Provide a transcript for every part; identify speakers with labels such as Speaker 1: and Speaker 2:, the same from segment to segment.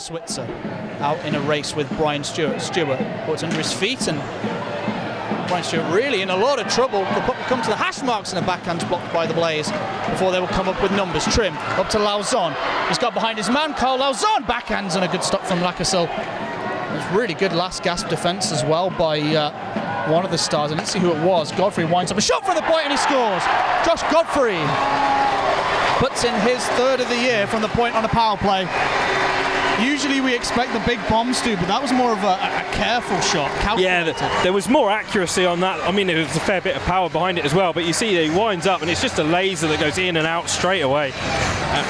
Speaker 1: Switzer out in a race with Brian Stewart. Stewart puts under his feet, and Brian Stewart really in a lot of trouble. The puck will come to the hash marks, and the backhand's blocked by the Blaze before they will come up with numbers. Trim up to Lauzon. He's got behind his man, Carl Lauzon. Backhands, and a good stop from Lacassil. There's really good last gasp defence as well by one of the Stars. I didn't see who it was. Godfrey winds up a shot from the point, and he scores. Josh Godfrey puts in his third of the year from the point on a power play. Usually we expect the big bombs to, but that was more of a careful shot. Calculated.
Speaker 2: Yeah, there was more accuracy on that. I mean, there was a fair bit of power behind it as well, but you see he winds up and it's just a laser that goes in and out straight away.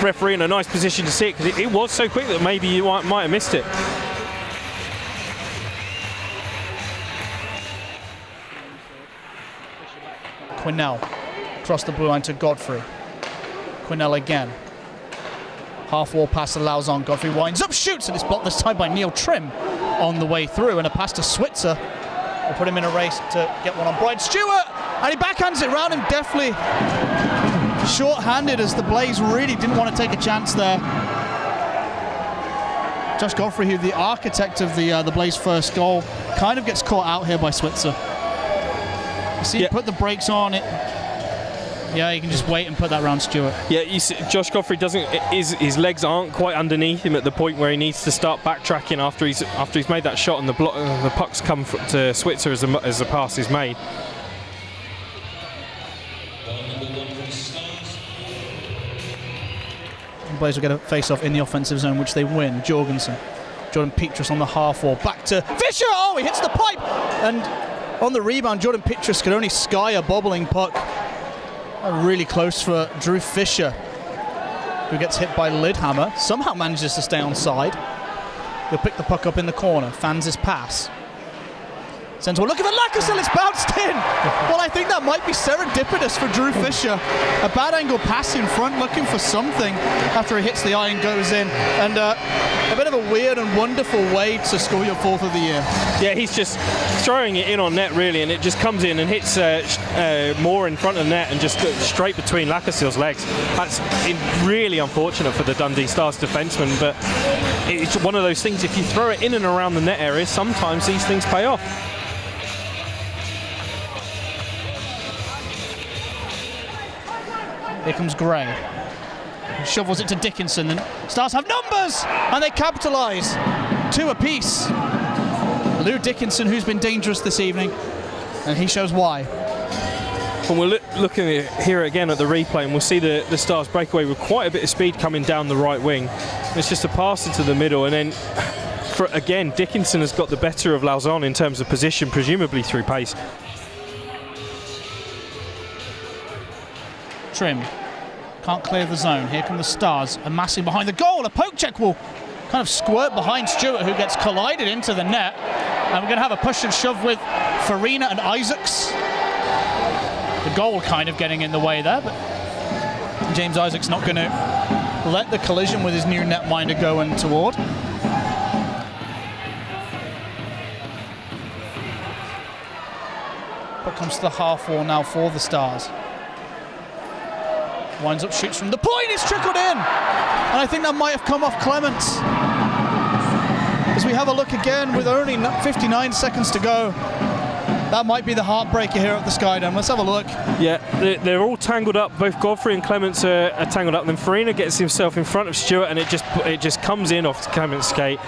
Speaker 2: Referee in a nice position to see it, because it was so quick that maybe you might have missed it.
Speaker 1: Quinnell across the blue line to Godfrey. Quinnell again. Half wall pass to Lauzon. Godfrey winds up, shoots, and it's blocked this time by Neil Trim on the way through. And a pass to Switzer will put him in a race to get one on Brian Stewart. And he backhands it round him, deftly short-handed, as the Blaze really didn't want to take a chance there. Josh Godfrey, who the architect of the Blaze first goal, kind of gets caught out here by Switzer. You see, put the brakes on it. Yeah, you can just wait and put that round Stewart. Yeah,
Speaker 2: you see, Josh Godfrey doesn't. His legs aren't quite underneath him at the point where he needs to start backtracking after he's made that shot, and the puck's come to Switzer as the pass is made.
Speaker 1: The Blaze will get a face-off in the offensive zone, which they win. Jordan Petrus on the half wall, back to Fisher. Oh, he hits the pipe, and on the rebound, Jordan Petrus could only sky a bobbling puck. Really close for Drew Fisher, who gets hit by Lidhammer. Somehow manages to stay on side. He'll pick the puck up in the corner, fans his pass. Sends one, look at the Lacassil, it's bounced in. Well, I think that might be serendipitous for Drew Fisher. A bad angle pass in front, looking for something after he hits the eye and goes in. And a bit of a weird and wonderful way to score your fourth of the year.
Speaker 2: Yeah, he's just throwing it in on net, really, and it just comes in and hits Moore in front of the net and just straight between Lacassil's legs. That's really unfortunate for the Dundee Stars defenseman, but it's one of those things, if you throw it in and around the net area, sometimes these things pay off.
Speaker 1: Here comes Gray. Shovels it to Dickinson, and Stars have numbers, and they capitalise. 2 apiece. Lou Dickinson, who's been dangerous this evening, and he shows why.
Speaker 2: And we're looking here again at the replay, and we'll see the Stars break away with quite a bit of speed coming down the right wing. It's just a pass into the middle, and then again, Dickinson has got the better of Lauzon in terms of position, presumably through pace.
Speaker 1: Trim can't clear the zone. Here come the Stars, amassing behind the goal. A poke check will kind of squirt behind Stewart, who gets collided into the net. And we're going to have a push and shove with Farina and Isaacs. The goal kind of getting in the way there, but James Isaacs not going to let the collision with his new netminder go untoward. Puck comes to the half wall now for the Stars. Winds up, shoots from the point, it's trickled in! And I think that might have come off Clements. As we have a look again with only 59 seconds to go, that might be the heartbreaker here at the Skydome. Let's have a look.
Speaker 2: Yeah, they're all tangled up. Both Godfrey and Clements are tangled up. Then Farina gets himself in front of Stewart, and it just comes in off Clements' skate.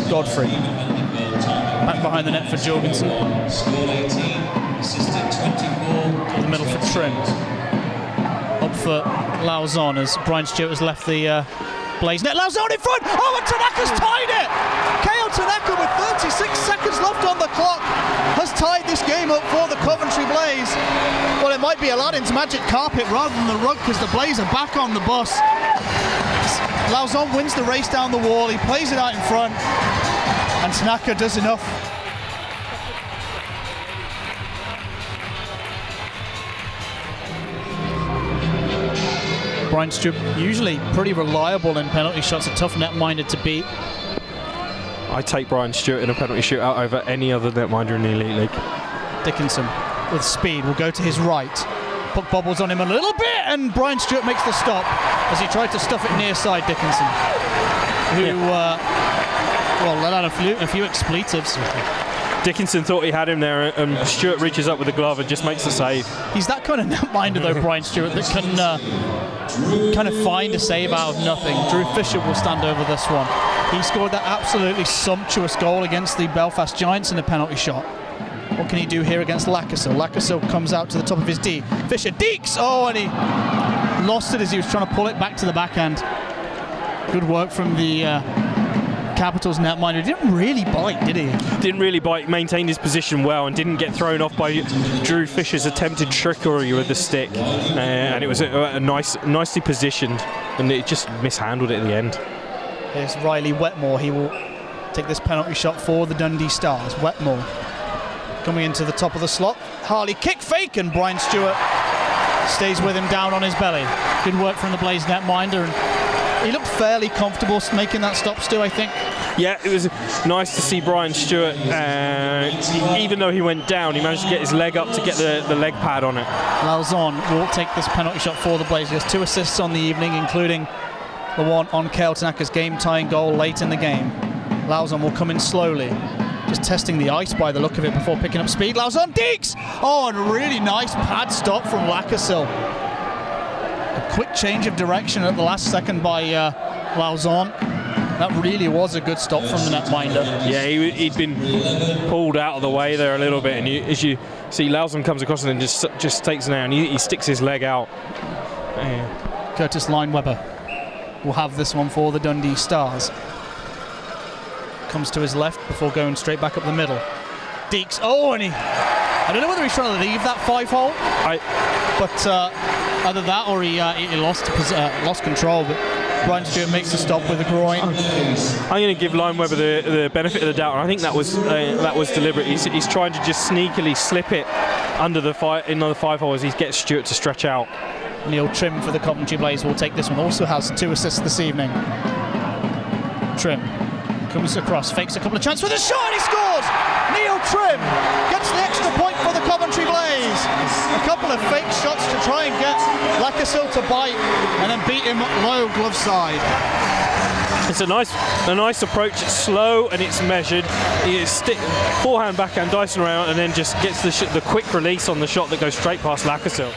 Speaker 1: Godfrey back behind the net for Jorgensen. To the middle for Trim. Up for Lauzon as Brian Stewart has left the Blaze net. Lauzon in front! Oh, and Tanaka's tied it! Kale Tanaka, with 36 seconds left on the clock, has tied this game up for the Coventry Blaze. Well, it might be Aladdin's magic carpet rather than the rug, because the Blaze are back on the bus. Lauzon wins the race down the wall, he plays it out in front, and Tanaka does enough. Brian Stewart, usually pretty reliable in penalty shots, a tough netminder to beat.
Speaker 2: I take Brian Stewart in a penalty shootout over any other netminder in the Elite League.
Speaker 1: Dickinson with speed will go to his right. Puck bobbles on him a little bit, and Brian Stewart makes the stop as he tried to stuff it near side Dickinson, who let out a few expletives.
Speaker 2: Dickinson thought he had him there, and Stewart reaches up with the glove and just makes the save.
Speaker 1: He's that kind of netminder though, Brian Stewart, that can kind of find a save out of nothing. Drew Fisher will stand over this one. He scored that absolutely sumptuous goal against the Belfast Giants in a penalty shot. What can he do here against Lacasille? Lacasille comes out to the top of his D. Fisher deeks! Oh, and he lost it as he was trying to pull it back to the backhand. Good work from the Capitals netminder. Didn't really bite, did he?
Speaker 2: Didn't really bite, maintained his position well and didn't get thrown off by Drew Fisher's attempted trickery with the stick. And it was nicely positioned, and it just mishandled it at the end.
Speaker 1: Here's Riley Wetmore. He will take this penalty shot for the Dundee Stars. Wetmore coming into the top of the slot. Harley kick fake, and Brian Stewart stays with him down on his belly. Good work from the Blaze netminder, and he looked fairly comfortable making that stop, Stu, I think.
Speaker 2: Yeah, it was nice to see Brian Stewart. Even though he went down, he managed to get his leg up to get the leg pad on it.
Speaker 1: Lauzon will take this penalty shot for the Blaze. He has 2 assists on the evening, including the one on Kale Tanaka's game-tying goal late in the game. Lauzon will come in slowly, just testing the ice by the look of it before picking up speed. Lauzon deeks! Oh, and a really nice pad stop from Lacasille. A quick change of direction at the last second by Lauzon. That really was a good stop from the netminder.
Speaker 2: Yeah, he'd been pulled out of the way there a little bit, and as you see, Lauzon comes across and just takes it down. He sticks his leg out.
Speaker 1: Curtis Lineweber will have this one for the Dundee Stars. Comes to his left before going straight back up the middle. Deeks, oh, and I don't know whether he's trying to leave that 5-hole, but either that or he lost control, but Brian Stewart makes the stop with a groin.
Speaker 2: I'm going to give Lineweber the benefit of the doubt, and I think that was deliberate. He's trying to just sneakily slip it under the 5-hole as he gets Stewart to stretch out.
Speaker 1: Neil Trim for the Coventry Blaze will take this one. Also has 2 assists this evening. Trim comes across, fakes a couple of chances with a shot, and he scores! Neil Trim gets the extra point for the Coventry Blaze. A couple of fake shots to try and get Lacasille to bite, and then beat him low glove side.
Speaker 2: It's a nice approach. It's slow and it's measured. He forehand, backhand, dicing around, and then just gets the quick release on the shot that goes straight past Lacasille.